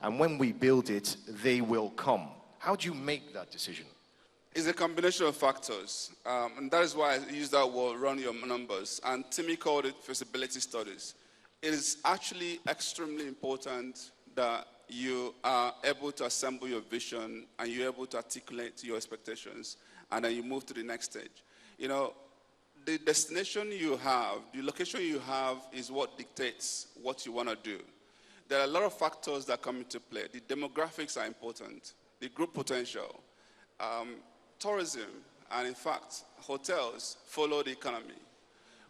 and when we build it, they will come. How do you make that decision? It's a combination of factors, and that is why I use that word, run your numbers. And Timmy called it feasibility studies. It is actually extremely important that you are able to assemble your vision and you're able to articulate your expectations, and then you move to the next stage. You know, the destination you have, the location you have is what dictates what you want to do. There are a lot of factors that come into play. The demographics are important, the group potential, tourism, and in fact, hotels follow the economy.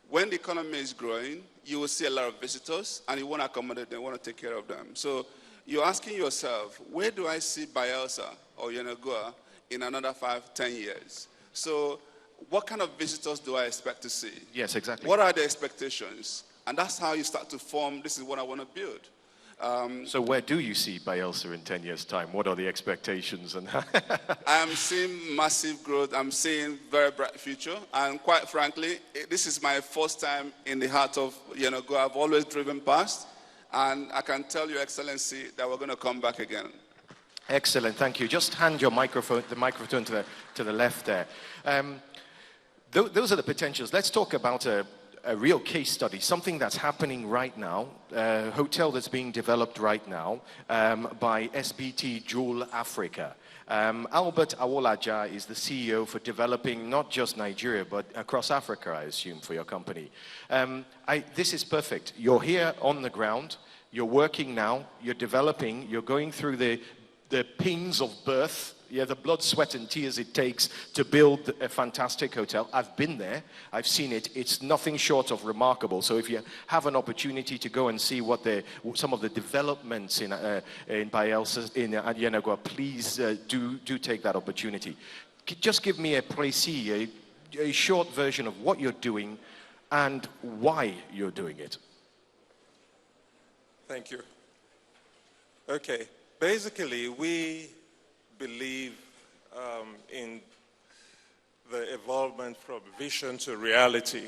When the economy is growing, you will see a lot of visitors, and you want to accommodate them, want to take care of them. So you're asking yourself, where do I see Bayelsa or Yenagoa in another 5, 10 years? So what kind of visitors do I expect to see? Yes, exactly. What are the expectations? And that's how you start to form, this is what I want to build. So where do you see Bayelsa in 10 years' time? What are the expectations? And I'm seeing massive growth. I'm seeing very bright future. And quite frankly, this is my first time in the heart of Yenagoa. I've always driven past. And I can tell Your Excellency that we're going to come back again. Excellent, thank you. Just hand your microphone, the microphone to the left there. Those are the potentials. Let's talk about a real case study, something that's happening right now, a hotel that's being developed right now by SBT Jewel Africa. Albert Awolaja is the CEO for developing not just Nigeria, but across Africa, I assume, for your company. This is perfect. You're here on the ground, you're working now, you're developing, you're going through the pains of birth, the blood, sweat, and tears it takes to build a fantastic hotel. I've been there. I've seen it. It's nothing short of remarkable. So if you have an opportunity to go and see what some of the developments in Bayelsa, in Yenagoa, please do take that opportunity. Just give me a précis, a short version of what you're doing and why you're doing it. Thank you. Okay. Basically, we believe in the evolvement from vision to reality.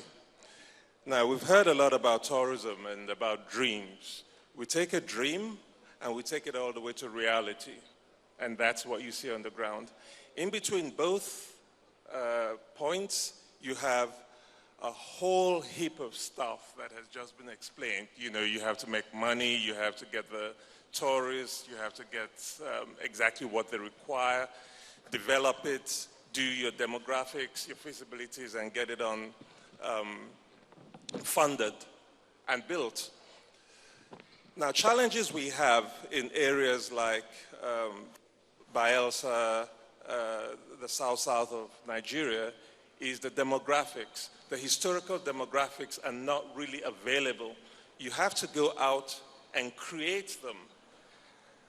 Now, we've heard a lot about tourism and about dreams. We take a dream and we take it all the way to reality, and that's what you see on the ground. In between both points, you have a whole heap of stuff that has just been explained. You know, you have to make money, you have to get the tourists, you have to get exactly what they require, develop it, do your demographics, your feasibilities, and get it on funded and built. Now, challenges we have in areas like Bayelsa, the south of Nigeria, is the demographics. The historical demographics are not really available. You have to go out and create them.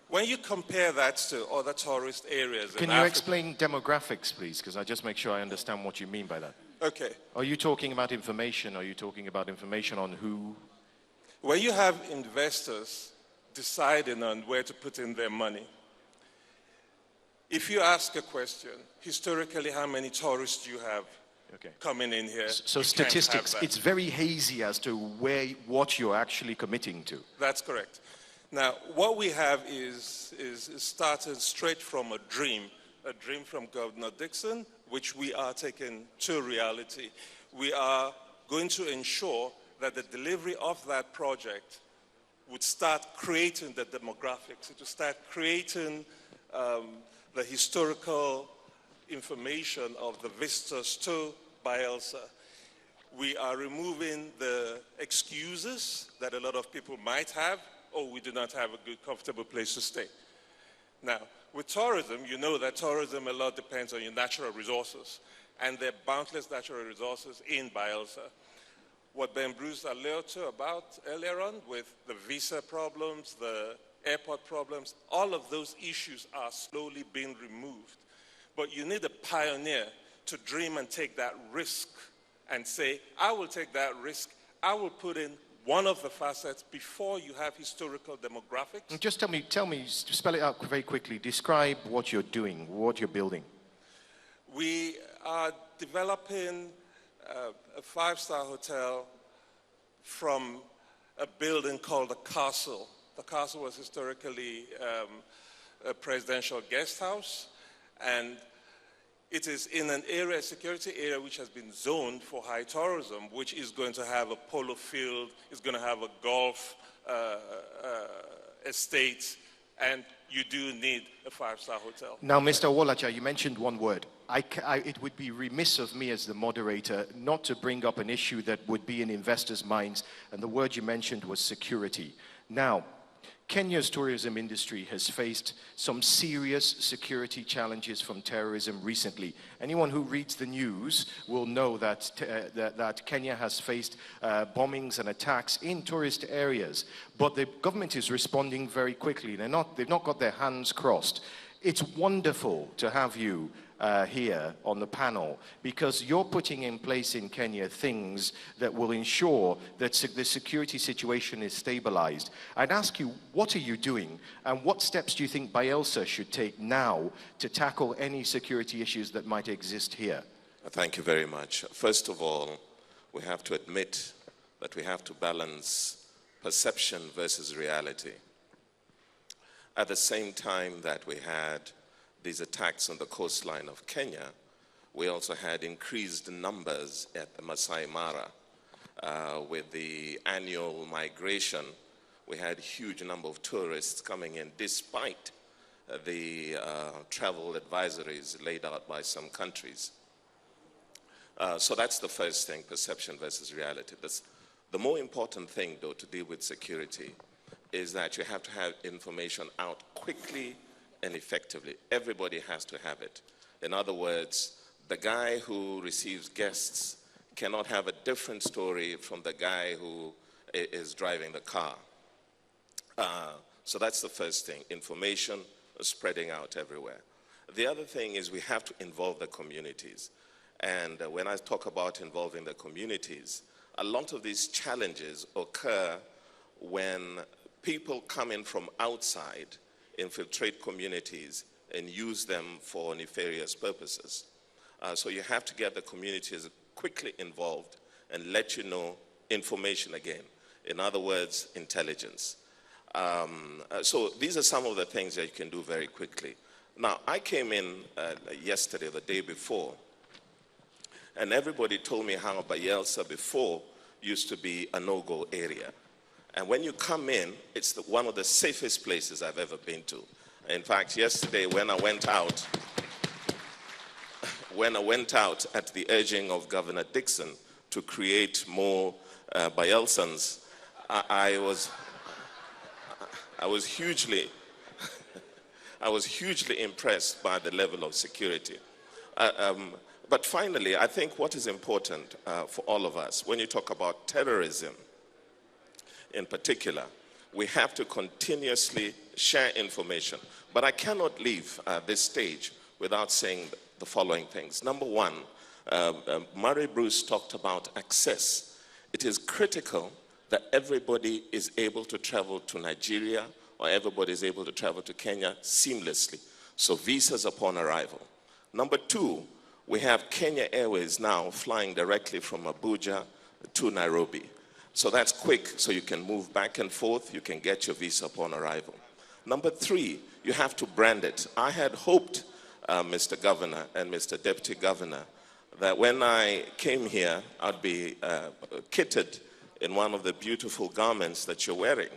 When you compare that to other tourist areas Can you explain demographics, please? Because I just make sure I understand what you mean by that. Okay. Are you talking about information? Are you talking about information on who? When you have investors deciding on where to put in their money, if you ask a question, historically, how many tourists do you have coming in here? So statistics, it's very hazy as to what you're actually committing to. That's correct. Now, what we have is started straight from a dream from Governor Dixon, which we are taking to reality. We are going to ensure that the delivery of that project would start creating the demographics, to start creating the historical information of the visitors to Bayelsa. We are removing the excuses that a lot of people might have. Oh, we do not have a good, comfortable place to stay. Now, with tourism, you know that tourism a lot depends on your natural resources, and there are boundless natural resources in Bayelsa. What Ben Bruce alluded to about earlier on with the visa problems, the airport problems, all of those issues are slowly being removed. But you need a pioneer to dream and take that risk and say, I will take that risk, I will put in one of the facets before you have historical demographics. Just tell me, spell it out very quickly. Describe what you're doing, what you're building. We are developing a five-star hotel from a building called a castle The castle was historically a presidential guest house, and it is in an area, a security area, which has been zoned for high tourism, which is going to have a polo field, is going to have a golf estate, and you do need a five-star hotel. Now, Mr. Wolacha, you mentioned one word. It would be remiss of me as the moderator not to bring up an issue that would be in investors' minds, and the word you mentioned was security. Now, Kenya's tourism industry has faced some serious security challenges from terrorism recently. Anyone who reads the news will know that, that Kenya has faced bombings and attacks in tourist areas. But the government is responding very quickly. They've not got their hands crossed. It's wonderful to have you here on the panel, because you're putting in place in Kenya things that will ensure that the security situation is stabilized. I'd ask you, what are you doing, and what steps do you think Bayelsa should take now to tackle any security issues that might exist here? Thank you very much. First of all, we have to admit that we have to balance perception versus reality. At the same time that we had these attacks on the coastline of Kenya, we also had increased numbers at the Masai Mara. With the annual migration, we had a huge number of tourists coming in despite the travel advisories laid out by some countries. So that's the first thing, perception versus reality. The more important thing, though, to deal with security is that you have to have information out quickly and effectively. Everybody has to have it. In other words, the guy who receives guests cannot have a different story from the guy who is driving the car. So that's the first thing, information spreading out everywhere. The other thing is we have to involve the communities. And when I talk about involving the communities, a lot of these challenges occur when people come in from outside, infiltrate communities, and use them for nefarious purposes. So you have to get the communities quickly involved and let you know information again. In other words, intelligence. So these are some of the things that you can do very quickly. Now, I came in yesterday, the day before, and everybody told me how Bayelsa before used to be a no-go area. And when you come in, it's one of the safest places I've ever been to. In fact, yesterday when I went out at the urging of Governor Dixon to create more Bayelsans, I was hugely impressed by the level of security. But finally, I think what is important for all of us, when you talk about terrorism, in particular, we have to continuously share information. But I cannot leave this stage without saying the following things. Number one, Murray Bruce talked about access. It is critical that everybody is able to travel to Nigeria, or everybody is able to travel to Kenya seamlessly. So visas upon arrival. Number two, we have Kenya Airways now flying directly from Abuja to Nairobi. So that's quick, so you can move back and forth, you can get your visa upon arrival. Number three, you have to brand it. I had hoped, Mr. Governor and Mr. Deputy Governor, that when I came here, I'd be kitted in one of the beautiful garments that you're wearing,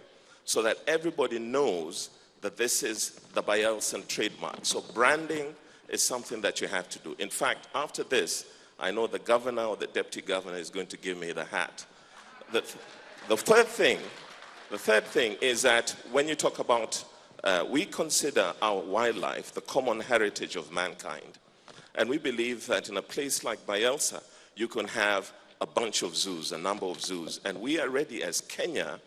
so that everybody knows that this is the Bayelsan trademark. So branding is something that you have to do. In fact, after this, I know the governor or the deputy governor is going to give me the hat. The third thing is that when you talk about, we consider our wildlife the common heritage of mankind. And we believe that in a place like Bayelsa, you can have a bunch of zoos, a number of zoos. And we are ready as Kenya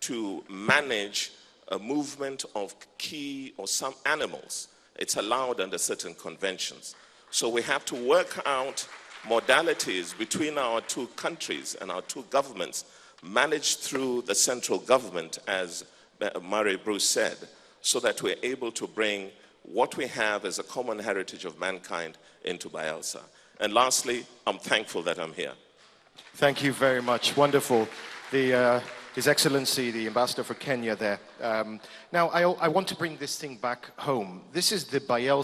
to manage a movement of key or some animals. It's allowed under certain conventions. So we have to work out modalities between our two countries and our two governments, managed through the central government, as Murray Bruce said, so that we're able to bring what we have as a common heritage of mankind into Bayelsa. And lastly, I'm thankful that I'm here. Thank you very much. Wonderful. The His Excellency, the Ambassador for Kenya there. Now, I want to bring this thing back home. This is the Bayelsa